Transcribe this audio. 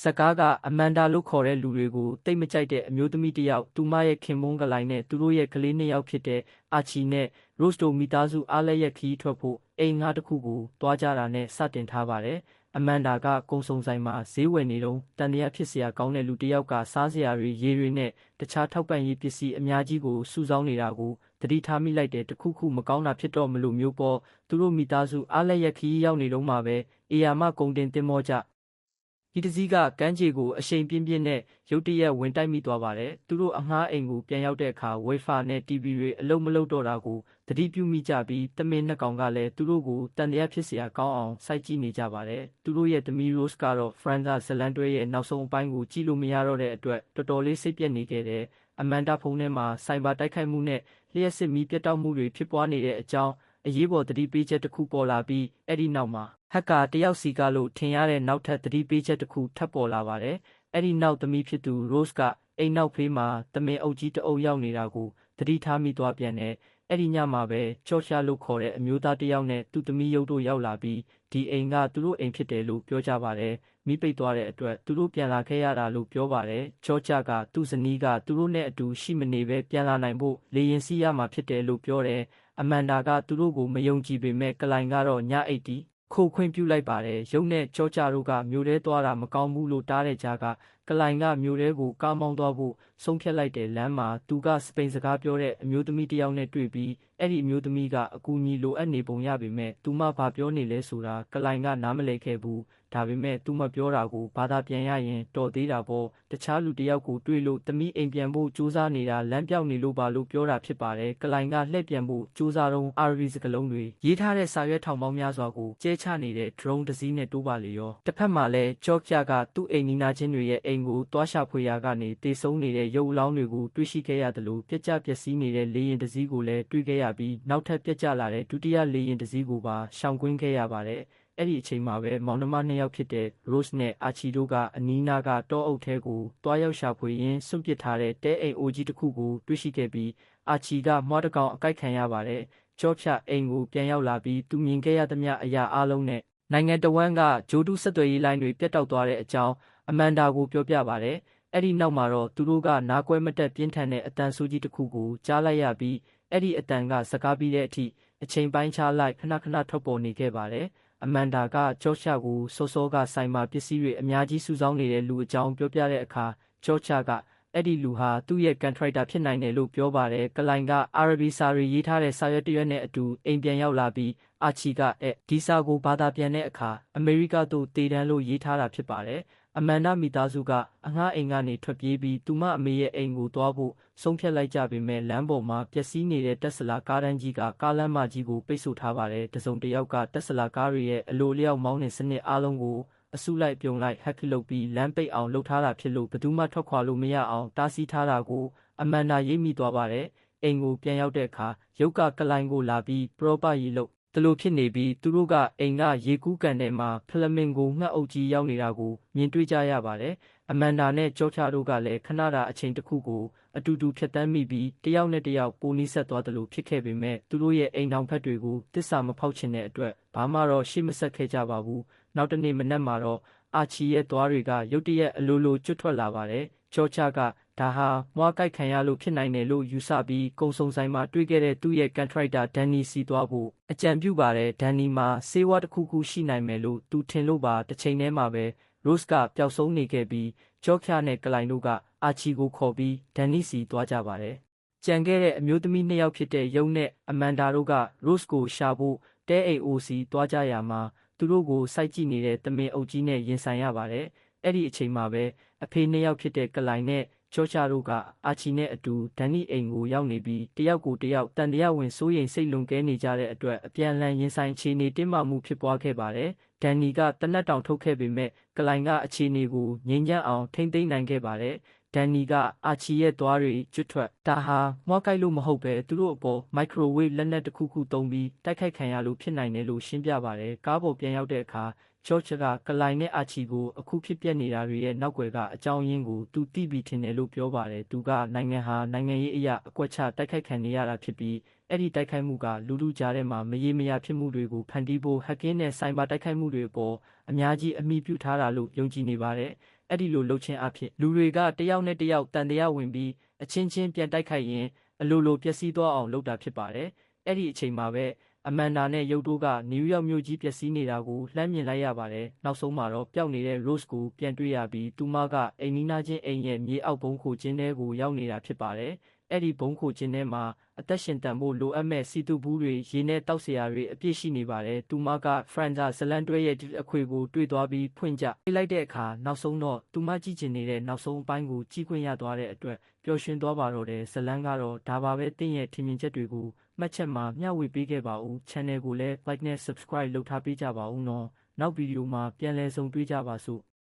စကားကအမန်ဒါလို့ခေါ်တဲ့လူတွေကိုတိတ်မကြိုက်တဲ့အမျိုးသမီးတစ်ယောက်သူမရဲ့ခင်မွန်းကလိုင်နဲ့သူတို့ရဲ့ကလေးနှစ်ယောက်ဖြစ်တဲ့အာချီနဲ့ Rose တို့မိသားစုအားလည်းရဲ့ခီးထွက်ဖို့အိမ်ငှားတစ်ခုကိုတွားကြတာနဲ့စတင်ထားပါတယ်။အမန်ဒါကကုံစုံဆိုင်မှာဈေးဝယ်နေတော့တန်တရားဖြစ်စရာကောင်းတဲ့လူတစ်ယောက်ကစားစရာတွေရေတွေနဲ့တခြားထောက်ပံ့ရေးပစ္စည်းအများကြီးကိုစုဆောင်းနေတာကိုသတိထားမိလိုက်တဲ့တခုခုမကောင်းတာဖြစ်တော့မလို့မျိုးပေါ်သူတို့မိသားစုအားလည်းရဲ့ခီးရောက်နေတော့မှပဲအေယာမကုံတင်တင်မောကြဒီတစည်းကကမ်းခြေကိုအရှိန်ပြင်းပြင်းနဲ့ရုတ်တရက်ဝင်တိုက်မိသွားပါတယ်။သူတို့အငှားအိမ်ကိုပြန်ရောက်တဲ့အခါဝိဖာနဲ့ TV တွေအလုံးမလုံးတော့တာကိုသတိပြုမိကြပြီးတမင်နှစ်ကောင်ကလည်းသူတို့ကိုတန်တရားဖြစ်စရာကောင်းအောင်စိုက်ကြည့်နေကြပါတယ်။သူတို့ရဲ့သမီး Rose ကတော့ Friends ဇလန်တွဲရဲ့နောက်ဆုံးအပိုင်းကိုကြည့်လို့မရတော့တဲ့အတွက်တော်တော်လေးစိတ်ပြက်နေခဲ့တယ်။အမန်ဒါဖုန်းထဲမှာစိုင်ဘာတိုက်ခိုက်မှုနဲ့လျှက်စစ်မီးပြတ်တောက်မှုတွေဖြစ်ပွားနေတဲ့အကြောင်းအရေးပေါ်သတိပေးချက်တစ်ခုပေါ်လာပြီးအဲ့ဒီနောက်မှာဟက်ကာတယောက်စီကလို့ထင်ရတဲ့နောက်ထပ်သတိပေးချက်တစ်ခုထပ်ပေါ်လာပါတယ်။အဲ့ဒီနောက်သမီးဖြစ်သူ Rose ကအိမ်နောက်ဖေးမှာတမင်အုပ်ကြီးတအုပ်ရောက်နေတာကိုသတိထားမိသွားပြန်တယ်။အဲ့ဒီညမှာပဲကြော့ရှာလို့ခေါ်တဲ့အမျိုးသားတစ်ယောက်နဲ့သူ့သမီးရုပ်တို့ရောက်လာပြီးဒီအိမ်ကသူတို့အိမ်ဖြစ်တယ်လို့ပြောကြပါတယ်။မိပိတ်သွားတဲ့အတွက်သူတို့ပြန်လာခဲ့ရတာလို့ပြောပါတယ်။ကြော့ချကသူ့ဇနီးကသူတို့နဲ့အတူရှိမနေပဲပြန်လာနိုင်ဖို့လေရင်စီးရမှာဖြစ်တယ်လို့ပြောတယ်။အမန်ဒါကသူတို့ကိုမယုံကြည်ပေမဲ့ကလိုင်ကတော့ညအိတ်တီခိုခွင့်ပြုလိုက်ပါတယ်ရုပ်နဲ့ကြောကြတို့ကမြို့ထဲသွားတာမကောင်းဘူးလို့တားတဲ့ကြားကကလိုင်ကမြို့ထဲကိုကားမောင်းသွားဖို့ဆုံးဖြတ်လိုက်တဲ့လမ်းမှာသူကစပိန်စကားပြောတဲ့အမျိုးသမီးတစ်ယောက်နဲ့တွေ့ပြီးအဲ့ဒီအမျိုးသမီးကအကူအညီလိုအပ်နေပုံရပေမဲ့သူမှဘာပြောနေလဲဆိုတာကလိုင်ကနားမလည်ခဲ့ဘူးဒါပေမဲ့သူမပြောတာကိုဘာသာပြန်ရရင်တော်သေးတာပေါ့တခြားလူတစ်ယောက်ကိုတွေ့လို့သမီးအိမ်ပြန်ဖို့စူးစမ်းနေတာလမ်းပြောက်နေလို့ပါလို့ပြောတာဖြစ်ပါတယ်ကလိုင်ကလှည့်ပြန်ဖို့စူးစမ်းတော့အာရဗီစကလုံးတွေရေးထားတဲ့စာရွက်ထောင်ပေါင်းများစွာကိုကျဲချနေတဲ့ drone တစ်စီးနဲ့တိုးပါလေရောတစ်ဖက်မှာလည်းကြော့ပြကသူ့အိမ်နီးနားချင်းတွေရဲ့အိမ်ကိုတွားရှာဖွေရာကနေတေဆုံးနေတဲ့ရုပ်အလောင်းတွေကိုတွေ့ရှိခဲ့ရတယ်လို့ပြက်ကျပျက်စီးနေတဲ့လေရင်တစ်စီးကိုလည်းတွေ့ခဲ့ရပြီးနောက်ထပ်ပြက်ကျလာတဲ့ဒုတိယလေရင်တစ်စီးကိုပါရှောင်ကွင်းခဲ့ရပါတယ်အဲ့ဒီအချိန်မှာပဲမောင်နှမနှစ်ယောက်ဖြစ်တဲ့ Rose နဲ့ Archie တို့ကအနီးနားကတောအုပ်ထဲကိုတွားရောက်ရှာဖွေရင်းစွန့်ပစ်ထားတဲ့တဲအိမ်အိုကြီးတစ်ခုကိုတွေ့ရှိခဲ့ပြီး Archie ကမွှားတစ်ကောင်အကိုက်ခံရပါတယ်။ကြော့ဖြတ်အိမ်ကိုပြန်ရောက်လာပြီးသူမြင်ခဲ့ရသမျှအရာအလုံးနဲ့နိုင်ငံတော်ဝန်ကဂျိုးတူးဆက်သွယ်ရေးလိုင်းတွေပြတ်တောက်သွားတဲ့အကြောင်းအမန်ဒါကိုပြောပြပါတယ်။အဲ့ဒီနောက်မှာတော့သူတို့ကနားကွဲမတက်ပြင်းထန်တဲ့အတန်ဆိုးကြီးတစ်ခုကိုကြားလိုက်ရပြီးအဲ့ဒီအတန်ကစကားပြီးတဲ့အထိအချိန်ပိုင်းခြားလိုက်ခဏခဏထွက်ပေါ်နေခဲ့ပါတယ်။အမန်ဒါကကြော့ချကိုစောစောကဆိုင်မှာပစ္စည်းတွေအများကြီးစုဆောင်းနေတဲ့လူအကြောင်းပြောပြတဲ့အခါကြော့ချကအဲ့ဒီလူဟာသူ့ရဲ့ကန်ထရိုက်တာဖြစ်နိုင်တယ်လို့ပြောပါတယ်ကလိုင်ကအာရဗီစာရေးထားတဲ့စာရွက်တစ်ရွက်နဲ့အတူအိမ်ပြန်ရောက်လာပြီးအာချီကဒီစာကိုဘာသာပြန်တဲ့အခါအမေရိကသို့တည်တန်းလို့ရေးထားတာဖြစ်ပါတယ်အမန်နာမိသားစုကအငှားအိမ်ကနေထွက်ပြေးပြီးသူမအမေရဲ့အိမ်ကိုသွားဖို့ဆုံးဖြတ်လိုက်ကြပေမဲ့လမ်းပေါ်မှာပျက်စီးနေတဲ့တက်ဆလာကားတန်းကြီးကကားလမ်းမကြီးကိုပိတ်ဆို့ထားပါတယ်တစုံတစ်ယောက်ကတက်ဆလာကားတွေရဲ့အလိုလျောက်မောင်းတဲ့စနစ်အားလုံးကိုအစုလိုက်ပြုံလိုက်ဟက်ခလုတ်ပြီးလမ်းပိတ်အောင်လှုပ်ထားတာဖြစ်လို့ဘယ်သူမှထွက်ခွာလို့မရအောင်တားဆီးထားတာကိုအမန်နာရိပ်မိသွားပါတယ်အိမ်ကိုပြန်ရောက်တဲ့အခါရုပ်ကကလိုင်ကိုလာပြီးပရောပရီလို့တလို့ဖြစ်နေပြီးသူတို့ကအိမ်ကရေကူးကန်ထဲမှာဖလမင်ကိုငှက်အုပ်ကြီးရောက်နေတာကိုမြင်တွေ့ကြရပါတယ်အမန်ဒါနဲ့ကြော့ချတို့ကလည်းခဏတာအချိန်တစ်ခုကိုအတူတူဖြတ်တန်းမိပြီးတယောက်နဲ့တယောက်ပိုနီးဆက်သွားတယ်လို့ဖြစ်ခဲ့ပေမဲ့သူတို့ရဲ့အိမ်ထောင်ဖက်တွေကိုတစ္ဆာမဖောက်ချင်တဲ့အတွက်ဘာမှတော့ရှေ့မဆက်ခဲ့ကြပါဘူးနောက်တနေ့မနက်မှာတော့အာချီရဲ့သွားတွေကရုတ်တရက်အလိုလိုကျွတ်ထွက်လာပါတယ်ကြော့ချကဒါဟာမွားကိုက်ခံရလို့ဖြစ်နိုင်တယ်လို့ယူဆပြီးကုံစုံဆိုင်မှာတွေ့ခဲ့တဲ့သူ့ရဲ့ကန်ထရိုက်တာဒန်နီစီသွားဖို့အကြံပြုပါတယ်ဒန်နီမှာဆေးဝါးတစ်ခုခုရှိနိုင်မယ်လို့သူထင်လို့ပါတစ်ချိန်တည်းမှာပဲ Rose ကပျောက်ဆုံးနေခဲ့ပြီးကြော့ဖြာနဲ့ကလိုင်တို့ကအာချီကိုခေါ်ပြီးဒန်နီစီသွားကြပါတယ်ကြံခဲ့တဲ့အမျိုးသမီးနှစ်ယောက်ဖြစ်တဲ့ယုံနဲ့အမန်ဒါတို့က Rose ကိုရှာဖို့တဲအိမ်အိုစီသွားကြရမှာသူတို့ကိုစိုက်ကြည့်နေတဲ့တမင်အုပ်ကြီးနဲ့ရင်ဆိုင်ရပါတယ်အဲ့ဒီအချိန်မှာပဲအဖေနှစ်ယောက်ဖြစ်တဲ့ကလိုင်နဲ့ကြော့ချတို့ကအာချီနဲ့အတူဒန်နီအိမ်ကိုရောက်နေပြီးတယောက်ကိုတယောက်တန်တရားဝင်စိုးရိမ်စိတ်လွန်ကဲနေကြတဲ့အတွက်အပြန်အလှန်ရင်ဆိုင်အခြေအနေတင်းမာမှုဖြစ်ပွားခဲ့ပါတယ်ဒန်နီကတနက်တောင်ထုတ်ခဲ့ပေမဲ့ကလိုင်ကအခြေအနေကိုငြိမ်းချမ်းအောင်ထိမ့်သိမ်းနိုင်ခဲ့ပါတယ်ဒန်နီကအာချီရဲ့သွားတွေကျွတ်ထွက်ဒါဟာမွားကိုက်လို့မဟုတ်ပဲသူတို့အပေါ်မိုက်ခရိုဝေ့လက်နက်တစ်ခုခုသုံးပြီးတိုက်ခိုက်ခံရလို့ဖြစ်နိုင်တယ်လို့ရှင်းပြပါတယ်ကားပေါ်ပြန်ရောက်တဲ့အခါကြော့ချကကလိုင်နဲ့အာချီကိုအခုဖြစ်ပျက်နေတာတွေရဲ့နောက်ွယ်ကအကြောင်းရင်းကိုသူသိပြီးထင်တယ်လို့ပြောပါတယ်သူကနိုင်ငံဟာနိုင်ငံရေးအရာအကွက်ချတိုက်ခိုက်ခံနေရတာဖြစ်ပြီးအဲ့ဒီတိုက်ခိုက်မှုကလူလူကြားထဲမှာမရေမရာဖြစ်မှုတွေကိုဖန်တီးဖို့ဟက်ကင်းနဲ့ဆိုင်ဘာတိုက်ခိုက်မှုတွေအပေါ်အများကြီးအမိပြုထားတာလို့ယုံကြည်နေပါတယ် အဲ့ဒီလိုလှုပ်ခြင်းအဖြစ်လူတွေကတယောက်နဲ့တယောက်တန်တရားဝင်ပြီးအချင်းချင်းပြန်တိုက်ခိုက်ရင်အလိုလိုပျက်စီးသွားအောင်လုပ်တာဖြစ်ပါတယ်အဲ့ဒီအချိန်မှာပဲအမန်ဒါနဲ့ရုပ်တို့ကနယူးယောက်မြို့ကြီးပျက်စီးနေတာကိုလှမ်းမြင်လိုက်ရပါတယ်နောက်ဆုံးမှာတော့ပျောက်နေတဲ့ Rose ကိုပြန်တွေ့ရပြီးသူမကအိမ်နီးနားချင်းအိမ်ရဲ့မြေအောက်ဘုံခိုကျင်းထဲကိုရောက်နေတာဖြစ်ပါတယ်အဲ့ဒီဘုံခိုကျင်းထဲမှာအသက်ရှင်တန်ဖို့လိုအပ်မဲ့စီတူဘူးတွေရေနဲ့တောက်စရာတွေအပြည့်ရှိနေပါတယ်သူမက Franza ဇလန်တွဲရဲ့အခွေကိုတွေ့သွားပြီးဖွင့်ကြပြလိုက်တဲ့အခါနောက်ဆုံးတော့သူမကြည့်ချင်နေတဲ့နောက်ဆုံးအပိုင်းကိုကြည့်ခွင့်ရသွားတဲ့အတွက်ပျော်ရွှင်သွားပါတော့တယ်ဇလန်ကတော့ဒါပါပဲတင်းရဲ့ထင်မြင်ချက်တွေကိုမှတ်ချက်မှာမျှဝေပေးခဲ့ပါဦး channel ကိုလည်း like နဲ့ subscribe လုပ်ထားပေးကြပါဦးနော်နောက်ဗီဒီယိုမှာပြန်လည်ဆုံတွေ့ကြပါစို့